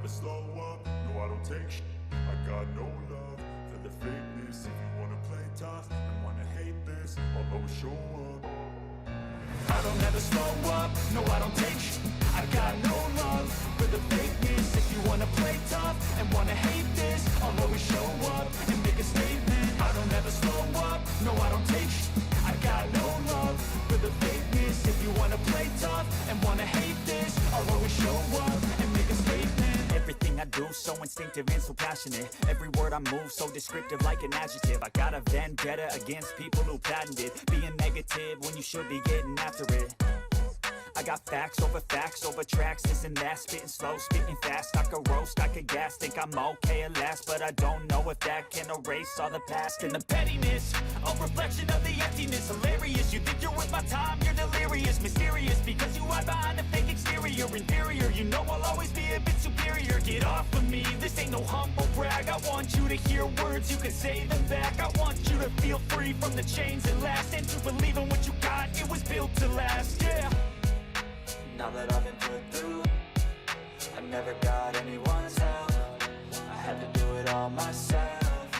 never slow up, no I don't take shit. I got no love for the fakeness. If you wanna play tough and wanna hate this, I'll always show up. I don't ever slow up, no I don't take shit. I got no love for the fakeness. If you wanna play tough and wanna hate this, I'll always show up and make a statement. I don't ever slow up, no I don't take shit. I got no love for the fakeness. If you wanna play tough and wanna hate this, I'll always show up and make a statement. Everything I do so instinctive and so passionate. Every word I move so descriptive like an adjective. I got a vendetta against people who patented being negative when you should be getting after it. I got facts over tracks, this and that. Spitting slow, spitting fast, I could roast, I could gas. Think I'm okay at last, but I don't know if that can erase all the past. And the pettiness, a reflection of the emptiness. Hilarious, you think you're worth my time, you're delirious. Mysterious, because you hide behind a fake exterior. Inferior, you know I'll always be a bit superior. Get off of me, this ain't no humble brag. I want you to hear words, you can say them back. I want you to feel free from the chains that last, and to believe in what you got, it was built to last, yeah. Now that I've been put through, I never got anyone's help. I had to do it all myself.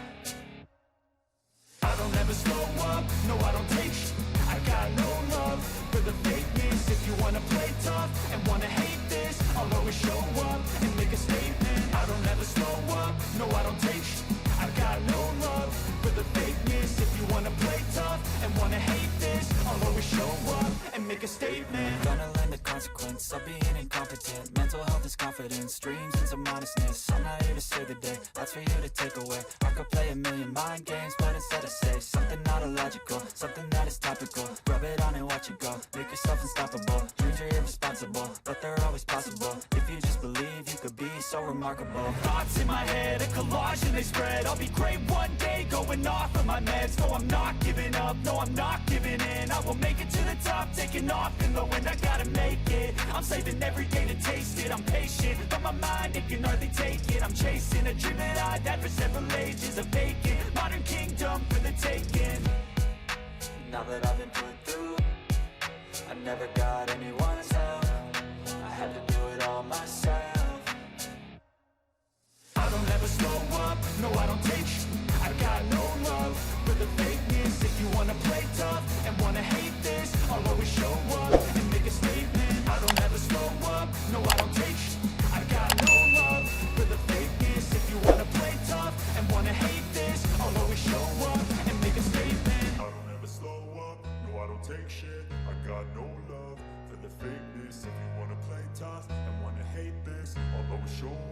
I don't ever slow up, no I don't take shit. I got no love for the fakeness. If you wanna play tough and wanna hate this, I'll always show up and make a statement. I don't ever slow up, no I don't take shit. I got no love for the fakeness. If you wanna play tough and wanna hate this, I'll always show up and make a statement. Gonna learn the consequence of being incompetent. Mental health is confidence, dreams into modestness. I'm not here to save the day, that's for you to take away. I could play a million mind games, but instead I say something not illogical, something that is topical. Rub it on and watch it go, make yourself unstoppable. Dreams are irresponsible, but they're always possible. If you just believe, you could be so remarkable. Thoughts in my head, a collage and they spread. I'll be great one day, going off of my meds. No, I'm not giving up, no, I'm not giving in. I will make it to the top, taking off in the wind. I gotta make it, I'm saving every day to taste it. I'm patient, but my mind, it can hardly take it. I'm chasing a dream that I've had for several ages. A vacant, modern kingdom for the taking. Now that I've been put through, I never got anyone's help. I had to do it all myself. I don't ever slow up, no I don't take shit. I got no love for the fakeness. If you wanna play tough and wanna hate this, I'll always show up and make a statement. I don't ever slow up, no I don't take shit. I got no love for the fakeness. If you wanna play tough and wanna hate this, I'll always show up and make a statement. I don't ever slow up, no I don't take shit. I got no love for the fakeness. If you wanna play tough and wanna hate this, I'll always show up.